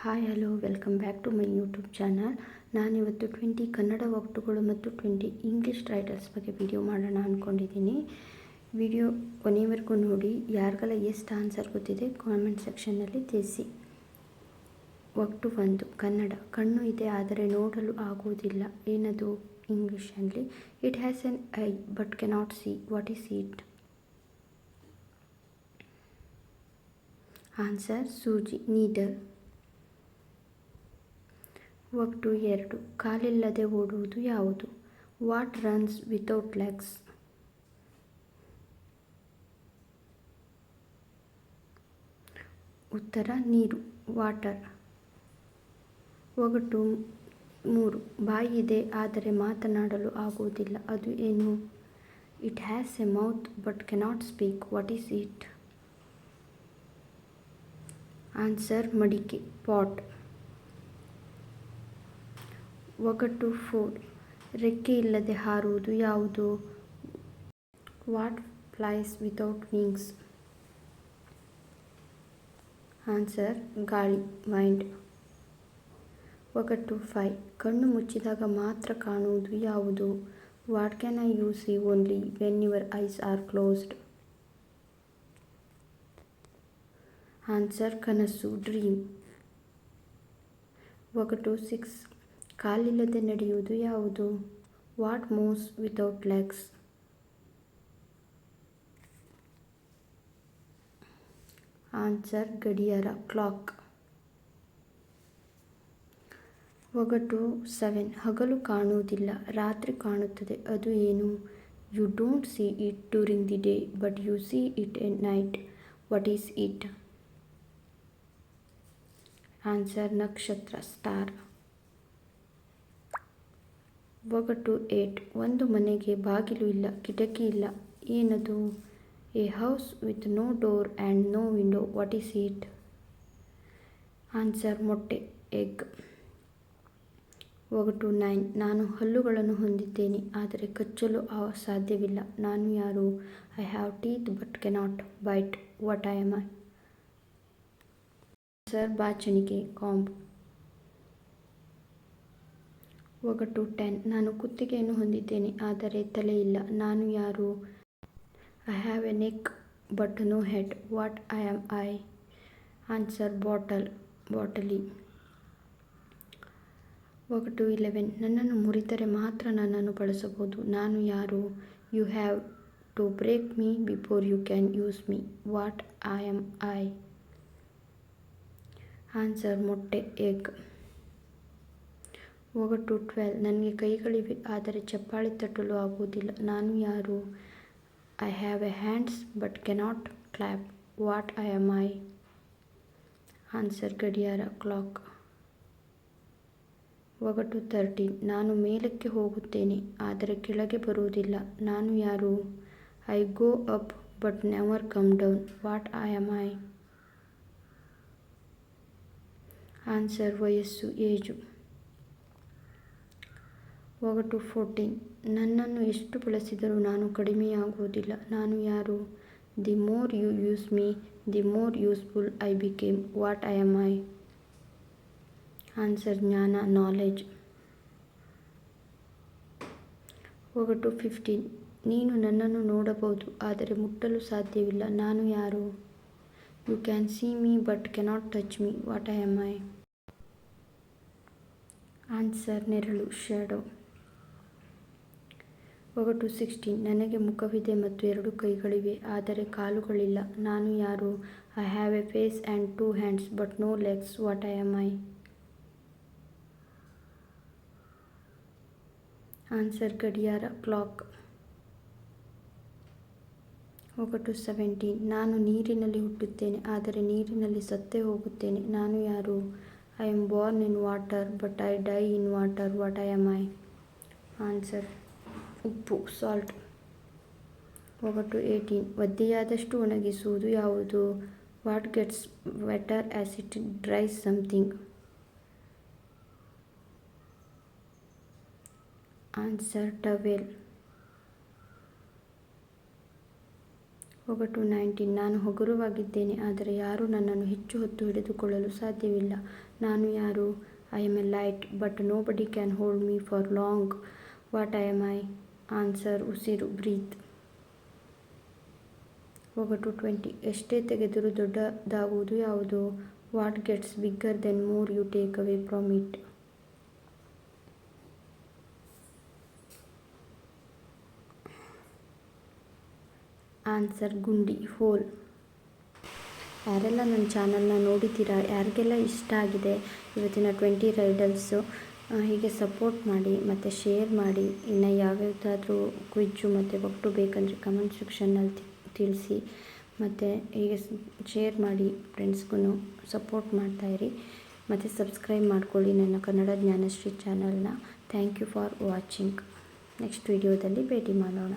Hi hello welcome back to my YouTube channel. ನಾನಿವತ್ತು 20 ಕನ್ನಡ ಒಗಟುಗಳು ಮತ್ತು 20 English writers ಬಗ್ಗೆ video ಮಾಡೋಣ ಅಂದ್ಕೊಂಡಿದ್ದೀನಿ. ವಿಡಿಯೋ ಕೊನೆವರೆಗೂ ನೋಡಿ. ಯಾರಿಗೆಲ್ಲ ಎಷ್ಟು ಆನ್ಸರ್ ಗೊತ್ತಿದೆ ಕಾಮೆಂಟ್ ಸೆಕ್ಷನ್ನಲ್ಲಿ ತಿಳಿಸಿ. ಒಗಟು 1 ಕನ್ನಡ. ಕಣ್ಣು ಇದೆ ಆದರೆ ನೋಡಲು ಆಗುವುದಿಲ್ಲ. ಏನದು? ಇಂಗ್ಲೀಷಲ್ಲಿ it has N I but cannot see. What is it? Answer ಸೂಜಿ, ನೀಡಲ್. ಒಗಟು 2 ಕಾಲಿಲ್ಲದೆ ಓಡುವುದು ಯಾವುದು? What runs without legs? ಉತ್ತರ ನೀರು, ವಾಟರ್. ಒಗಟು 3 ಬಾಯಿ ಇದೆ ಆದರೆ ಮಾತನಾಡಲು ಆಗುವುದಿಲ್ಲ. ಅದು ಏನು? It has A mouth but cannot speak. What is it? Answer ಮಡಿಕೆ, ಪಾಟ್. ಒಗಟು 4 ರೆಕ್ಕೆ ಇಲ್ಲದೆ ಹಾರುವುದು ಯಾವುದು? What flies without wings? Answer ಗಾಳಿ, ವೈಂಡ್. ಒಗಟು 5 ಕಣ್ಣು ಮುಚ್ಚಿದಾಗ ಮಾತ್ರ ಕಾಣುವುದು ಯಾವುದು? What can U C only when your eyes are closed? Answer ಕನಸು, ಡ್ರೀಮ್. ಒಗಟು 6 ಕಾಲಿಲ್ಲದೆ ನಡೆಯುವುದು ಯಾವುದು? What moves without legs? Answer ಗಡಿಯಾರ, ಕ್ಲಾಕ್. ಒಗಟು 7 ಹಗಲು ಕಾಣುವುದಿಲ್ಲ, ರಾತ್ರಿ ಕಾಣುತ್ತದೆ. ಅದು ಏನು? You don't see it during the day but you see it at night. What is it? Answer ನಕ್ಷತ್ರ, ಸ್ಟಾರ್. ಒಗಟು 8 ಒಂದು ಮನೆಗೆ ಬಾಗಿಲು ಇಲ್ಲ, ಕಿಟಕಿ ಇಲ್ಲ. ಏನದು? A house with no door and no window. What is it? Answer ಮೊಟ್ಟೆ, ಎಗ್. ಒಗಟು 9 ನಾನು ಹಲ್ಲುಗಳನ್ನು ಹೊಂದಿದ್ದೇನೆ ಆದರೆ ಕಚ್ಚಲು ಸಾಧ್ಯವಿಲ್ಲ. ನಾನು ಯಾರು? I have teeth but cannot bite. What I am I? ಆನ್ಸರ್ ಬಾಚಣಿಗೆ, ಕಾಂಬ್. ಒಗಟು 10 ನಾನು ಕುತ್ತಿಗೆಯನ್ನು ಹೊಂದಿದ್ದೇನೆ ಆದರೆ ತಲೆ ಇಲ್ಲ. ನಾನು ಯಾರು? I have a neck but no head. What I am I? Answer bottle, ಬಾಟಲಿ. ಒಗಟು 11 ನನ್ನನ್ನು ಮುರಿದರೆ ಮಾತ್ರ ನನ್ನನ್ನು ಬಳಸಬಹುದು. ನಾನು ಯಾರು? You have to break me before you can use me. What I am I? ಆನ್ಸರ್ ಮೊಟ್ಟೆ, ಎಗ್. ಒಗಟು 12 ನನಗೆ ಕೈಗಳಿವೆ ಆದರೆ ಚಪ್ಪಾಳೆ ತಟ್ಟಲು ಆಗುವುದಿಲ್ಲ. ನಾನು ಯಾರು? I have a hands but cannot clap. What I am I? ಆನ್ಸರ್ ಗಡಿಯಾರ, ಕ್ಲಾಕ್. ಒಗಟು 13 ನಾನು ಮೇಲಕ್ಕೆ ಹೋಗುತ್ತೇನೆ ಆದರೆ ಕೆಳಗೆ ಬರುವುದಿಲ್ಲ. ನಾನು ಯಾರು? I go up but never come down. What I am I? ಆನ್ಸರ್ ವಯಸ್ಸು, ಏಜು. ಒಗಟು 14 ನನ್ನನ್ನು ಎಷ್ಟು ಬಳಸಿದರೂ ನಾನು ಕಡಿಮೆಯಾಗುವುದಿಲ್ಲ. ನಾನು ಯಾರು? The more you use me the more useful I became. What I am I? ಆನ್ಸರ್ ಜ್ಞಾನ, ನಾಲೆಜ್. ಒಗಟು 15 ನೀನು ನನ್ನನ್ನು ನೋಡಬಹುದು ಆದರೆ ಮುಟ್ಟಲು ಸಾಧ್ಯವಿಲ್ಲ. ನಾನು ಯಾರು? You can see me but cannot touch me. What I am I? ಆನ್ಸರ್ ನೆರಳು, ಶ್ಯಾಡೋ. ಒಗಟು 16 ನನಗೆ ಮುಖವಿದೆ ಮತ್ತು 2 ಕೈಗಳಿವೆ ಆದರೆ ಕಾಲುಗಳಿಲ್ಲ. ನಾನು ಯಾರು? I have a face and 2 hands but no legs. What I am I? ಆನ್ಸರ್ ಗಡಿಯಾರ, ಕ್ಲಾಕ್. ಒಗಟು 17 ನಾನು ನೀರಿನಲ್ಲಿ ಹುಟ್ಟುತ್ತೇನೆ ಆದರೆ ನೀರಿನಲ್ಲಿ ಸತ್ತೇ ಹೋಗುತ್ತೇನೆ. ನಾನು ಯಾರು? I am born in water but I die in water. What I am I? Answer ಉಪ್ಪು, ಸಾಲ್ಟ್. ಒಗಟು 18 ಒದ್ದೆಯಾದಷ್ಟು ಒಣಗಿಸುವುದು ಯಾವುದು? What gets wetter as it dries something. Answer towel. ಒಗಟು 19. ನಾನು ಹಗುರವಾಗಿದ್ದೇನೆ, ಆದರೆ ಯಾರೂ ನನ್ನನ್ನು ಹೆಚ್ಚು ಹೊತ್ತು ಹಿಡಿದುಕೊಳ್ಳಲು ಸಾಧ್ಯವಿಲ್ಲ. ನಾನು ಯಾರು? I am a light, but nobody can hold me for long. What am I? Answer ಉಸಿರು, ಬ್ರೀತ್. ಒಗಟು 20. ಎಷ್ಟೇ ತೆಗೆದರೂ ದೊಡ್ಡದಾಗುವುದು ಯಾವುದು? What gets bigger then more you take away from it. Answer ಗುಂಡಿ, ಹೋಲ್. ಯಾರೆಲ್ಲ ನನ್ನ ಚಾನಲ್ನ ನೋಡಿದ್ದೀರಾ, ಯಾರಿಗೆಲ್ಲ ಇಷ್ಟ ಆಗಿದೆ ಇವತ್ತಿನ 20 ರೈಡಲ್ಸು, ಹೀಗೆ ಸಪೋರ್ಟ್ ಮಾಡಿ ಮತ್ತು ಶೇರ್ ಮಾಡಿ. ಇನ್ನು ಯಾವ್ಯಾವುದಾದ್ರೂ ಕ್ವಿಜ್ಜು ಮತ್ತು ಒಟ್ಟು ಬೇಕಂದರೆ ಕಮೆಂಟ್ ಸೆಕ್ಷನ್ನಲ್ಲಿ ತಿಳಿಸಿ. ಮತ್ತು ಹೀಗೆ ಶೇರ್ ಮಾಡಿ, ಫ್ರೆಂಡ್ಸ್ಗೂ ಸಪೋರ್ಟ್ ಮಾಡ್ತಾಯಿರಿ. ಮತ್ತು ಸಬ್ಸ್ಕ್ರೈಬ್ ಮಾಡ್ಕೊಳ್ಳಿ ನನ್ನ ಕನ್ನಡ ಜ್ಞಾನಶ್ರೀ ಚಾನಲ್ನ. Thank you for watching. Next ವಿಡಿಯೋದಲ್ಲಿ ಭೇಟಿ ಮಾಡೋಣ.